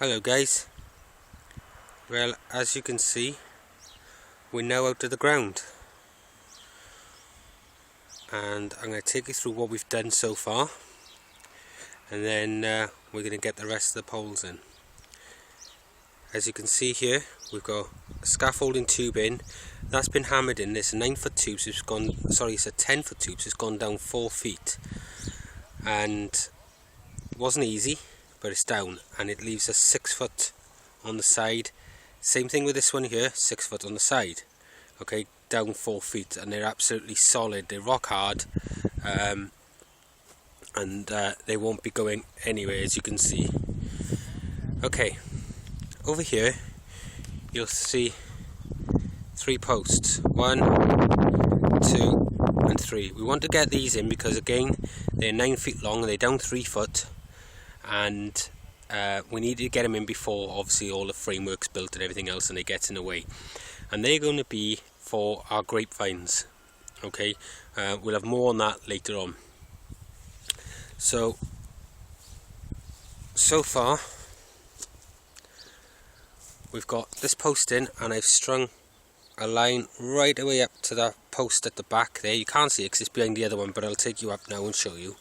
Hello guys, well as you can see we're now out of the ground and I'm going to take you through what we've done so far and then we're going to get the rest of the poles in. As you can see here we've got a scaffolding tube in, that's been hammered in. This 9-foot tube, so it's a 10-foot tube, so it's gone down 4 feet and it wasn't easy, but it's down and it leaves us 6 foot on the side. Same thing with this one here, 6 foot on the side. Okay, down 4 feet, and they're absolutely solid, they're rock hard, and they won't be going anywhere, as you can see. Okay, over here you'll see 3 posts, 1, 2 and 3. We want to get these in because again they're 9 feet long and they're down 3 foot, and we need to get them in before obviously all the framework's built and everything else and it gets in the way. And they're going to be for our grapevines. Okay, we'll have more on that later on. So far we've got this post in, and I've strung a line right away up to that post at the back there. You can't see it because it's behind the other one, but I'll take you up now and show you.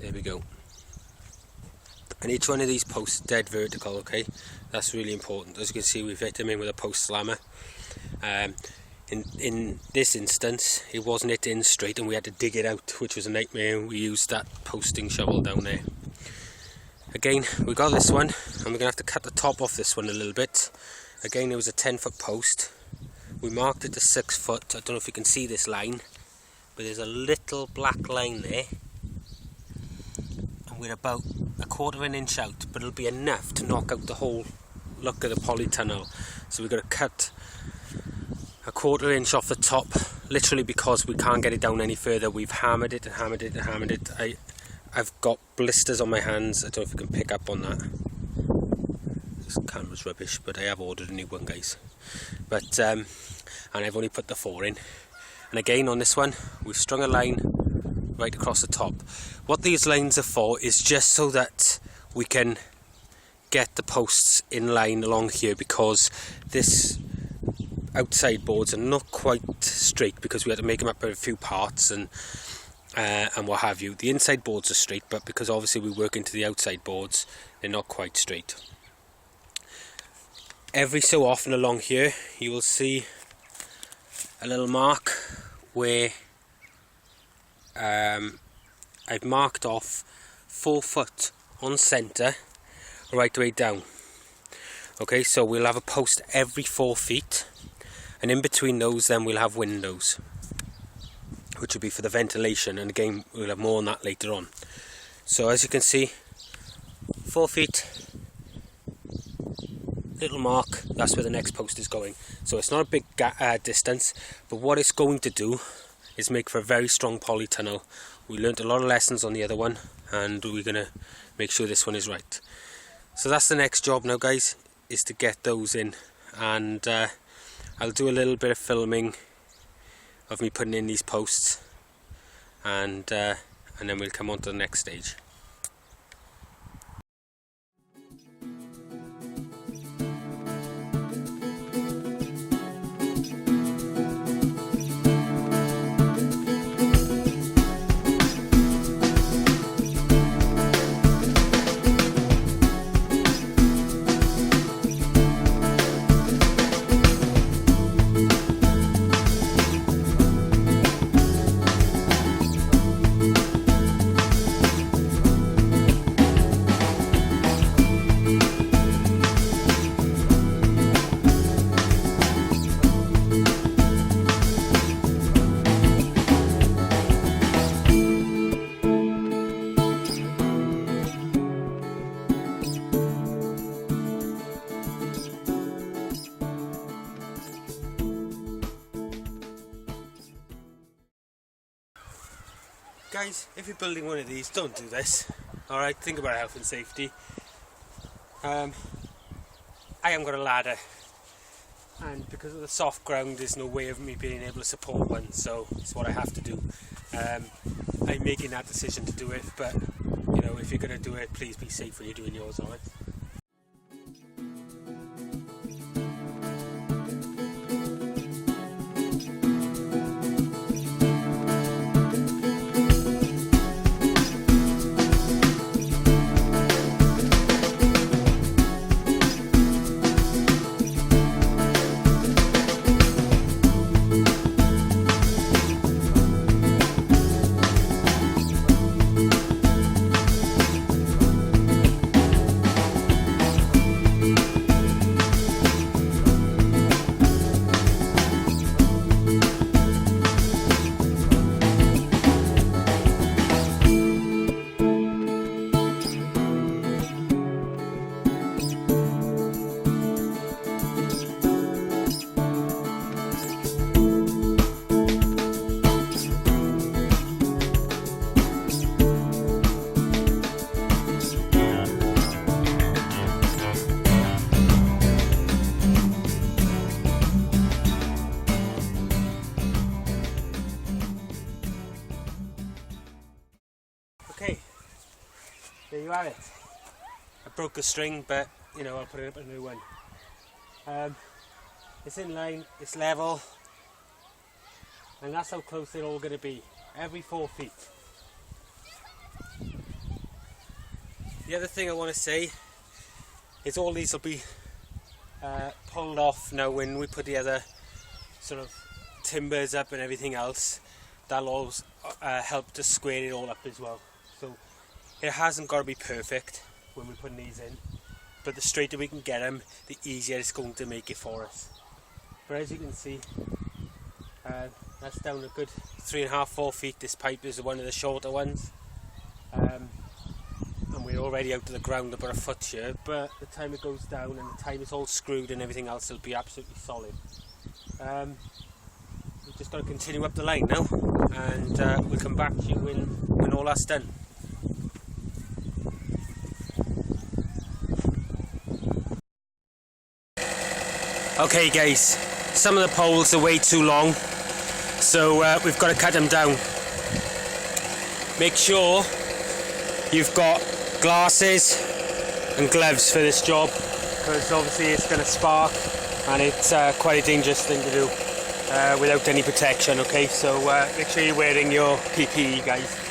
There we go. And each one of these posts dead vertical, okay? That's really important. As you can see, we've hit them in with a post slammer. In this instance, it wasn't hit in straight and we had to dig it out, which was a nightmare. We used that posting shovel down there. Again, we got this one, and we're going to have to cut the top off this one a little bit. Again, it was a 10-foot post. We marked it to 6 foot. I don't know if you can see this line, but there's a little black line there. We're about 1/4 inch out, but it'll be enough to knock out the whole look of the polytunnel. So we've got to cut 1/4 inch off the top, literally because we can't get it down any further. We've hammered it and hammered it and hammered it. I've got blisters on my hands. I don't know if you can pick up on that. This camera's rubbish, but I have ordered a new one, guys. But and I've only put the 4 in. And again on this one, we've strung a line right across the top. What these lines are for is just so that we can get the posts in line along here, because this outside boards are not quite straight because we had to make them up in a few parts and what have you. The inside boards are straight, but because obviously we work into the outside boards, they're not quite straight. Every so often along here you will see a little mark where I've marked off 4 foot on centre right way down. Okay, so we'll have a post every 4 feet, and in between those then we'll have windows, which will be for the ventilation, and again we'll have more on that later on. So as you can see, 4 feet, little mark, that's where the next post is going. So it's not a big distance, but what it's going to do is make for a very strong polytunnel. We learnt a lot of lessons on the other one, and we're going to make sure this one is right. So that's the next job now, guys, is to get those in, and I'll do a little bit of filming of me putting in these posts, and then we'll come on to the next stage. Guys, if you're building one of these, don't do this. Alright, think about health and safety. I haven't got a ladder. and because of the soft ground there's no way of me being able to support one, so it's what I have to do. I'm making that decision to do it, but you know, if you're going to do it, please be safe when you're doing yours, alright? Okay, there you have it. I broke the string, but you know, I'll put it up a new one. It's in line, it's level, and that's how close they're all going to be, every 4 feet. The other thing I want to say is all these will be pulled off now when we put the other sort of timbers up and everything else. That'll always help to square it all up as well. So it hasn't got to be perfect when we're putting these in, but the straighter we can get them, the easier it's going to make it for us. But as you can see, that's down a good 3.5–4 feet. This pipe is one of the shorter ones, and we're already out to the ground about a foot here, but the time it goes down and the time it's all screwed and everything else, it'll be absolutely solid. We've just got to continue up the line now, and we'll come back to you when all that's done. Okay guys, some of the poles are way too long, so we've got to cut them down. Make sure you've got glasses and gloves for this job, because obviously it's going to spark and it's quite a dangerous thing to do without any protection, okay? So make sure you're wearing your PPE, guys.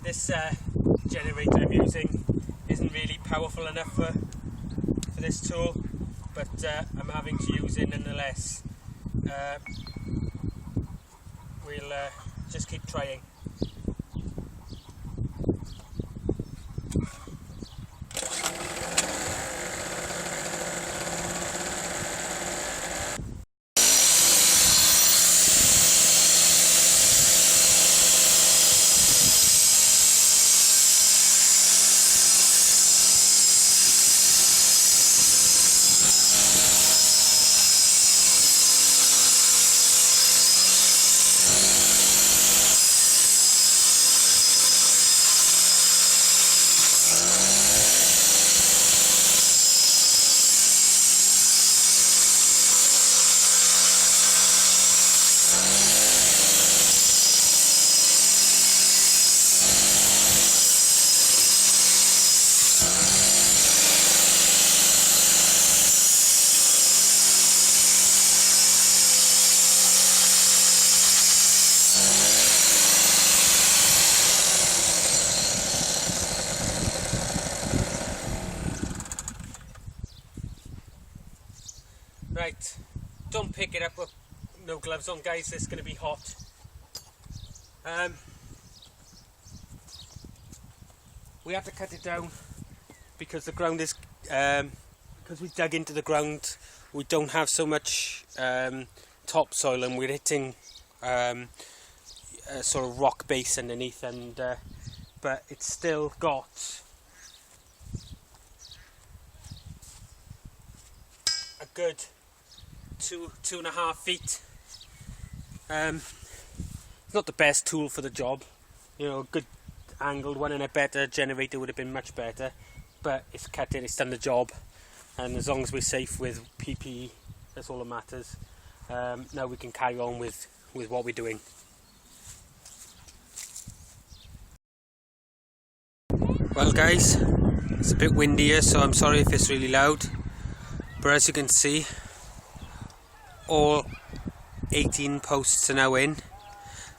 This generator I'm using isn't really powerful enough for this tool, but I'm having to use it nonetheless. We'll just keep trying. Right, don't pick it up with no gloves on, guys. It's going to be hot. We have to cut it down because the ground is because we dug into the ground. We don't have so much topsoil, and we're hitting a sort of rock base underneath, and but it's still got a good 2.5 feet. It's not the best tool for the job, you know. A good angled one and a better generator would have been much better, but it's cut it, it's done the job, and as long as we're safe with PPE, that's all that matters. Now we can carry on with what we're doing. Well guys, it's a bit windy here, so I'm sorry if it's really loud, but as you can see, all 18 posts are now in,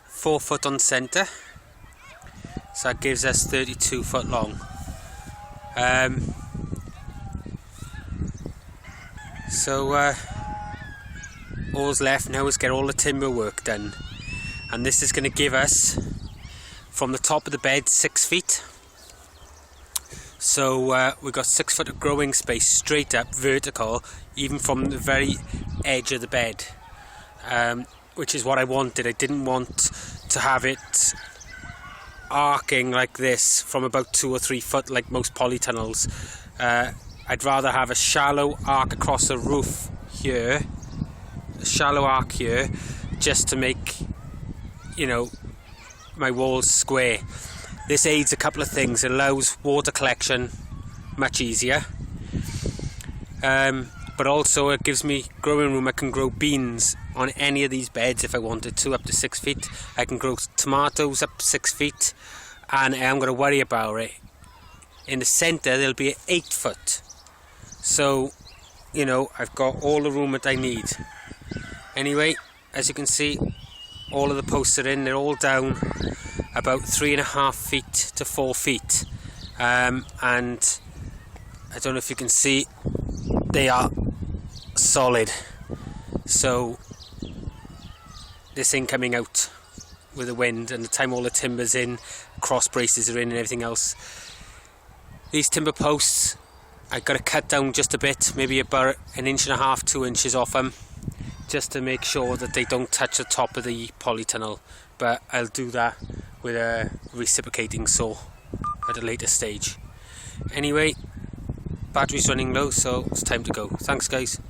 4 foot on centre, so that gives us 32 foot long. All's left now is get all the timber work done, and this is going to give us from the top of the bed 6 feet. So we've got 6 foot of growing space straight up, vertical, even from the very edge of the bed, which is what I wanted. I didn't want to have it arcing like this from about 2 or 3 foot like most polytunnels. I'd rather have a shallow arc across the roof here, a shallow arc here, just to make, you know, my walls square. This aids a couple of things. It allows water collection much easier, but also it gives me growing room. I can grow beans on any of these beds if I wanted to, up to 6 feet. I can grow tomatoes up 6 feet, and I am going to worry about it. In the centre there'll be 8 foot, so you know, I've got all the room that I need. Anyway, as you can see, all of the posts are in. They're all down about 3.5 feet to 4 feet, and I don't know if you can see, they are solid. So this thing coming out with the wind, and the time all the timber's in, cross braces are in and everything else. These timber posts, I've got to cut down just a bit, maybe about 1.5 inches, 2 inches off them, just to make sure that they don't touch the top of the polytunnel. But I'll do that with a reciprocating saw at a later stage. Anyway, battery's running low, so it's time to go. Thanks guys.